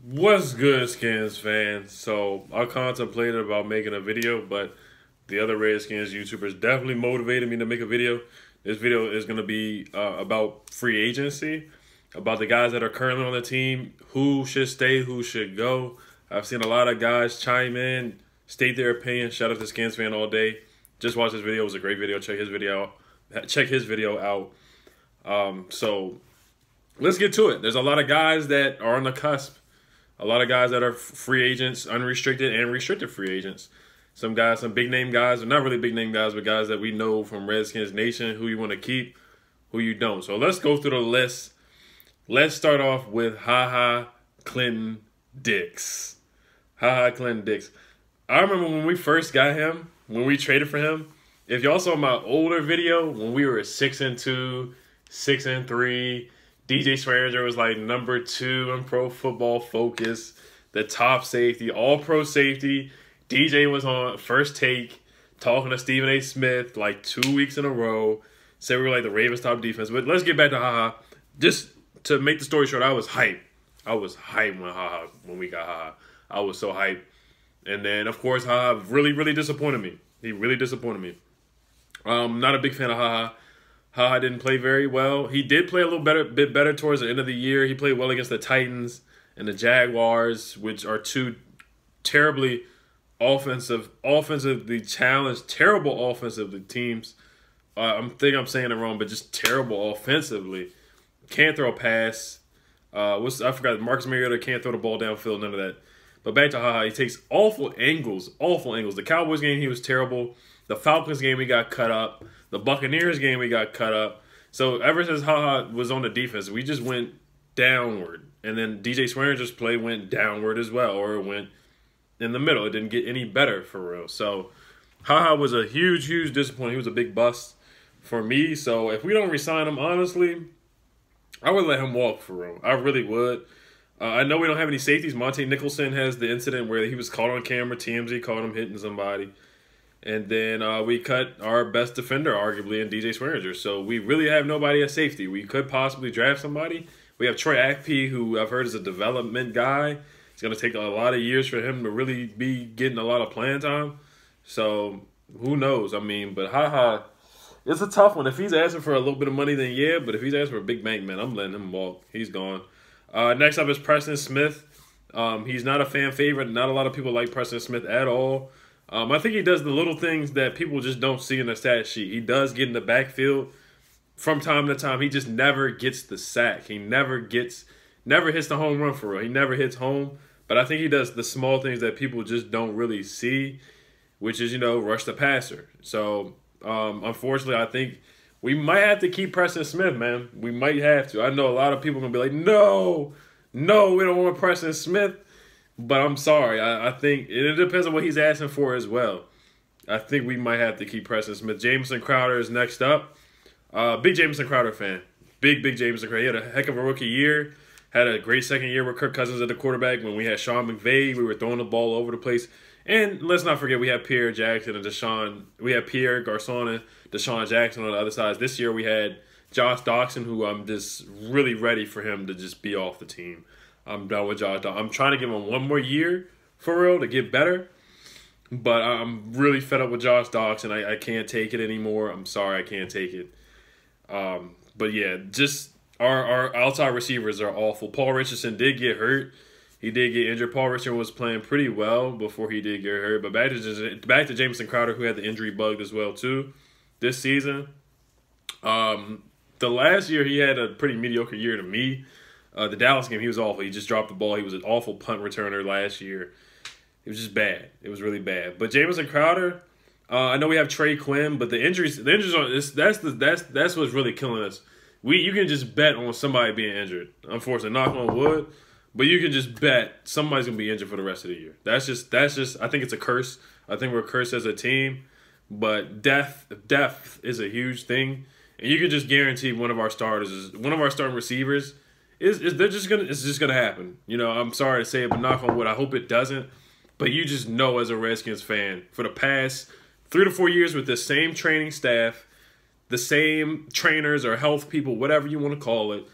What's good, Skins fans? So I contemplated about making a video, but the other Redskins YouTubers definitely motivated me to make a video. This video is going to be about free agency, about the guys that are currently on the team, who should stay, who should go. I've seen a lot of guys chime in, state their opinion. Shout out to Skins fan all day. Just watch this video. It was a great video. Check his video out. Check his video out. So let's get to it. There's a lot of guys that are on the cusp. A lot of guys that are free agents, unrestricted and restricted free agents. Some guys, some big name guys, or not really big name guys, but guys that we know from Redskins Nation, who you want to keep, who you don't. So let's go through the list. Let's start off with Clinton Dix. Clinton Dix. I remember when we first got him, when we traded for him. If y'all saw my older video, when we were 6-2, 6-3, DJ Swearinger was like number 2 in Pro Football Focus, the top safety, all-pro safety. DJ was on First Take talking to Stephen A. Smith like 2 weeks in a row. Said we were like the Ravens' top defense. But let's get back to Just to make the story short, I was hyped. I was hyped when we got I was so hyped. And then, of course, really, really disappointed me. He really disappointed me. Not a big fan of didn't play very well. He did play a bit better towards the end of the year. He played well against the Titans and the Jaguars, which are two terribly offensively challenged, terrible offensively teams. I think I'm saying it wrong, but just terrible offensively. Can't throw a pass. I forgot. Marcus Mariota can't throw the ball downfield. None of that. But back to he takes awful angles. The Cowboys game, he was terrible. The Falcons game, he got cut up. The Buccaneers game, we got cut up. So ever since was on the defense, we just went downward. And then DJ Swearinger's play went downward as well, or it went in the middle. It didn't get any better for real. So was a huge, huge disappointment. He was a big bust for me. So if we don't resign him, honestly, I would let him walk for real. I really would. I know we don't have any safeties. Monte Nicholson has the incident where he was caught on camera. TMZ caught him hitting somebody. And then we cut our best defender, arguably, in DJ Swearinger. So we really have nobody at safety. We could possibly draft somebody. We have Troy Akpe, who I've heard is a development guy. It's going to take a lot of years for him to really be getting a lot of playing time. So who knows? I mean, but it's a tough one. If he's asking for a little bit of money, then yeah. But if he's asking for a big bank, man, I'm letting him walk. He's gone. Next up is Preston Smith. He's not a fan favorite. Not a lot of people like Preston Smith at all. I think he does the little things that people just don't see in the stat sheet. He does get in the backfield from time to time. He just never gets the sack. He never hits the home run for real. He never hits home. But I think he does the small things that people just don't really see, which is, rush the passer. So, unfortunately, I think we might have to keep Preston Smith, man. We might have to. I know a lot of people are going to be like, no, we don't want Preston Smith. But I'm sorry. I think it depends on what he's asking for as well. I think we might have to keep Preston Smith. Jamison Crowder is next up. Big Jamison Crowder fan. Big Jamison Crowder. He had a heck of a rookie year. Had a great second year with Kirk Cousins at the quarterback. When we had Sean McVay, we were throwing the ball over the place. And let's not forget, we have Pierre Jackson and Deshaun. We have Pierre Garcon and Deshaun Jackson on the other side. This year we had Josh Doctson, who I'm just really ready for him to just be off the team. I'm done with Josh Doctson. I'm trying to give him one more year for real to get better. But I'm really fed up with Josh Doctson. I can't take it anymore. I'm sorry, I can't take it. But yeah, just our outside receivers are awful. Paul Richardson did get hurt. He did get injured. Paul Richardson was playing pretty well before he did get hurt. But back to Jamison Crowder, who had the injury bug as well too this season. The last year he had a pretty mediocre year to me. The Dallas game, he was awful. He just dropped the ball. He was an awful punt returner last year. It was just bad. It was really bad. But Jamison Crowder, I know we have Trey Quinn, but the injuries on that's what's really killing us. You can just bet on somebody being injured. Unfortunately, knock on wood, but you can just bet somebody's gonna be injured for the rest of the year. That's just. I think it's a curse. I think we're cursed as a team. But death is a huge thing, and you can just guarantee one of our starting receivers. It's just gonna happen. I'm sorry to say it, but knock on wood, I hope it doesn't. But you just know as a Redskins fan, for the past 3 to 4 years with the same training staff, the same trainers or health people, whatever you want to call it,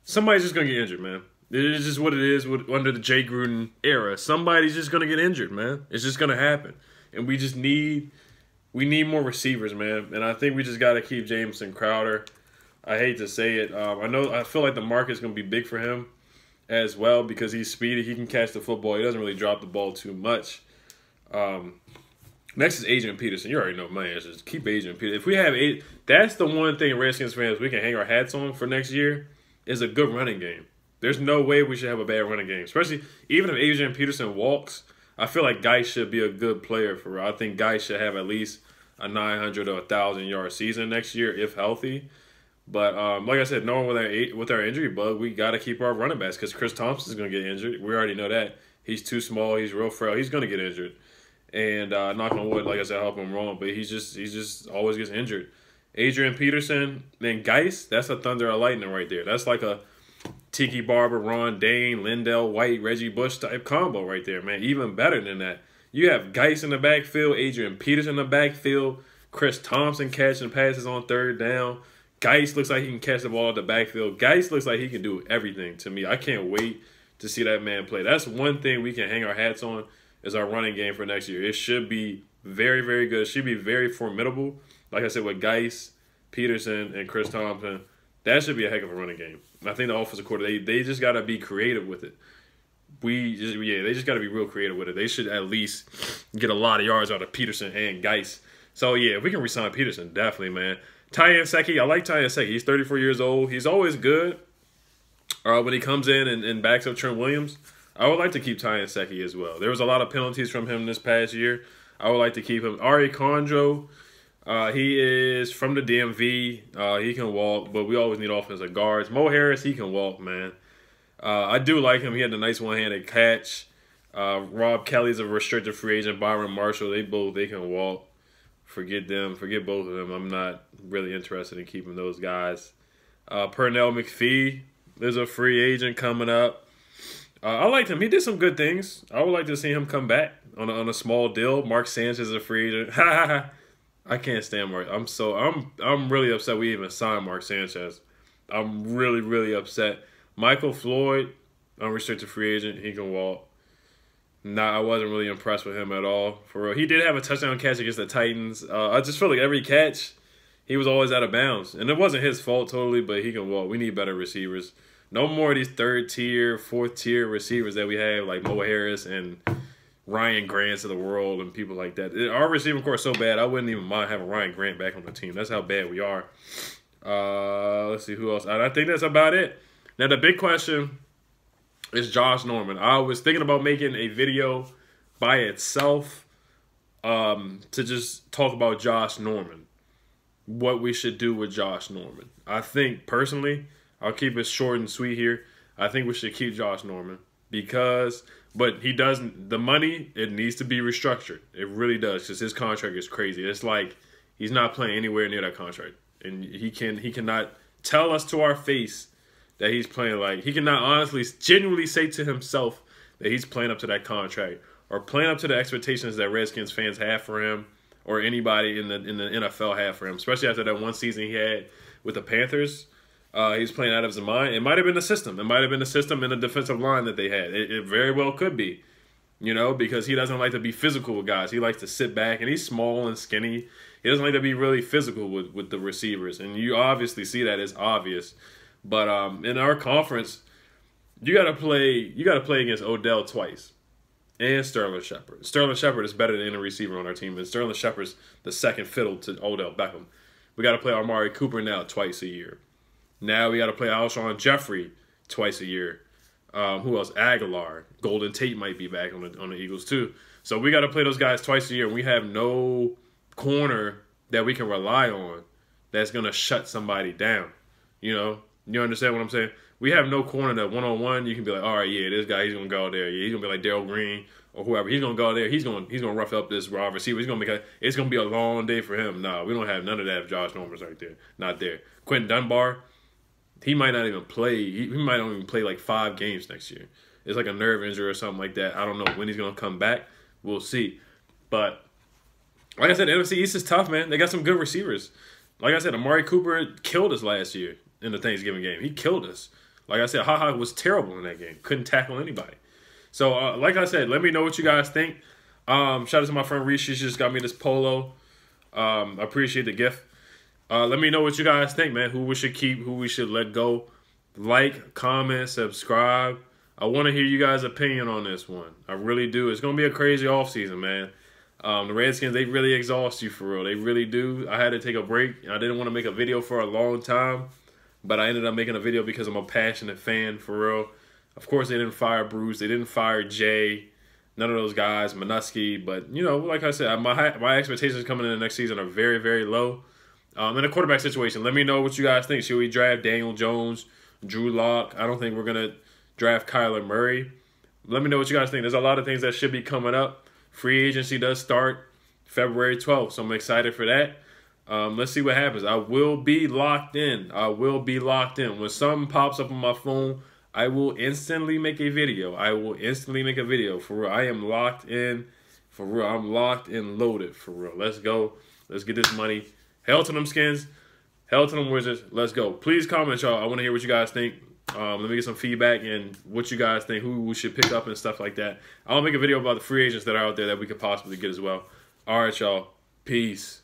somebody's just gonna get injured, man. It's just what it is under the Jay Gruden era. Somebody's just going to get injured, man. It's just going to happen. And we need more receivers, man. And I think we just got to keep Jameson Crowder. I hate to say it. I feel like the market's going to be big for him as well because he's speedy. He can catch the football. He doesn't really drop the ball too much. Next is Adrian Peterson. You already know my answer. Just keep Adrian Peterson. If we have that's the one thing Redskins fans we can hang our hats on for next year is a good running game. There's no way we should have a bad running game. Especially even if Adrian Peterson walks, I feel like Geis should be a good player for real. I think Geis should have at least a 900 or 1,000-yard season next year if healthy. But like I said, knowing with our injury bug, we got to keep our running backs because Chris Thompson's going to get injured. We already know that. He's too small. He's real frail. He's going to get injured. And knock on wood, like I said, I hope I'm wrong, but he's just always gets injured. Adrian Peterson, then Geis, that's a thunder and lightning right there. That's like a Tiki Barber, Ron Dane, Lindell White, Reggie Bush type combo right there, man. Even better than that. You have Geis in the backfield, Adrian Peterson in the backfield, Chris Thompson catching passes on third down. Geis looks like he can catch the ball at the backfield. Geis looks like he can do everything to me. I can't wait to see that man play. That's one thing we can hang our hats on is our running game for next year. It should be very, very good. It should be very formidable. Like I said, with Geis, Peterson, and Chris Thompson, that should be a heck of a running game. I think the offensive coordinator, they just got to be creative with it. They just got to be real creative with it. They should at least get a lot of yards out of Peterson and Geis. So, yeah, if we can re-sign Peterson, definitely, man. Ty Anseki, I like Ty Anseki. He's 34 years old. He's always good when he comes in and backs up Trent Williams. I would like to keep Ty Anseki as well. There was a lot of penalties from him this past year. I would like to keep him. Ari Condro, he is from the DMV. He can walk, but we always need offensive guards. Mo Harris, he can walk, man. I do like him. He had a nice one-handed catch. Rob Kelly's a restricted free agent. Byron Marshall, they can walk. Forget them. Forget both of them. I'm not really interested in keeping those guys. Pernell McPhee is a free agent coming up. I liked him. He did some good things. I would like to see him come back on a small deal. Mark Sanchez is a free agent. I can't stand Mark. I'm really upset we even signed Mark Sanchez. I'm really, really upset. Michael Floyd, unrestricted free agent. He can walk. Nah, I wasn't really impressed with him at all. For real. He did have a touchdown catch against the Titans. I just feel like every catch, he was always out of bounds. And it wasn't his fault totally, but he can walk. We need better receivers. No more of these third-tier, fourth-tier receivers that we have, like Mo Harris and Ryan Grants of the world and people like that. Our receiving core is so bad, I wouldn't even mind having Ryan Grant back on the team. That's how bad we are. Let's see who else. I think that's about it. Now, the big question is Josh Norman. I was thinking about making a video by itself to just talk about Josh Norman, what we should do with Josh Norman. I think, personally, I'll keep it short and sweet here. I think we should keep Josh Norman but he doesn't, the money, it needs to be restructured. It really does because his contract is crazy. It's like he's not playing anywhere near that contract. And he cannot tell us to our face that he's playing like, he cannot honestly, genuinely say to himself that he's playing up to that contract or playing up to the expectations that Redskins fans have for him or anybody in the NFL have for him, especially after that one season he had with the Panthers. He's playing out of his mind. It might have been the system. It might have been the system and the defensive line that they had. It very well could be, because he doesn't like to be physical with guys. He likes to sit back, and he's small and skinny. He doesn't like to be really physical with the receivers, and you obviously see that. It's obvious. But in our conference, you got to play against Odell twice and Sterling Shepard. Sterling Shepard is better than any receiver on our team, and Sterling Shepard's the second fiddle to Odell Beckham. We got to play Amari Cooper now twice a year. Now we got to play Alshon Jeffrey twice a year. Who else? Aguilar. Golden Tate might be back on the Eagles too. So we got to play those guys twice a year. We have no corner that we can rely on that's going to shut somebody down. You understand what I'm saying? We have no corner that one-on-one you can be like, all right, yeah, this guy, he's going to go out there. Yeah, he's going to be like Darryl Green or whoever. He's going to go out there. He's going to rough up this wide receiver. It's going to be a long day for him. No, we don't have none of that if Josh Norman's right there. Not there. Quentin Dunbar, he might not even play. He might not even play like 5 games next year. It's like a nerve injury or something like that. I don't know when he's going to come back. We'll see. But like I said, NFC East is tough, man. They got some good receivers. Like I said, Amari Cooper killed us last year in the Thanksgiving game. He killed us. Like I said, Ha was terrible in that game. Couldn't tackle anybody. So, like I said, let me know what you guys think. Shout out to my friend Reese. She just got me this polo. I appreciate the gift. Let me know what you guys think, man. Who we should keep, who we should let go. Like, comment, subscribe. I want to hear you guys' opinion on this one. I really do. It's going to be a crazy offseason, man. The Redskins, they really exhaust you for real. They really do. I had to take a break. I didn't want to make a video for a long time, but I ended up making a video because I'm a passionate fan for real. Of course, they didn't fire Bruce. They didn't fire Jay. None of those guys, Minuski. But, you know, like I said, my expectations coming in the next season are very, very low. In a quarterback situation, let me know what you guys think. Should we draft Daniel Jones, Drew Lock? I don't think we're going to draft Kyler Murray. Let me know what you guys think. There's a lot of things that should be coming up. Free agency does start February 12th, so I'm excited for that. Let's see what happens. I will be locked in. I will be locked in. When something pops up on my phone, I will instantly make a video. I will instantly make a video. For real, I am locked in. For real, I'm locked and loaded. For real, let's go. Let's get this money. Hell to them Skins. Hell to them Wizards. Let's go. Please comment, y'all. I want to hear what you guys think. Let me get some feedback and what you guys think, who we should pick up and stuff like that. I'll make a video about the free agents that are out there that we could possibly get as well. All right, y'all. Peace.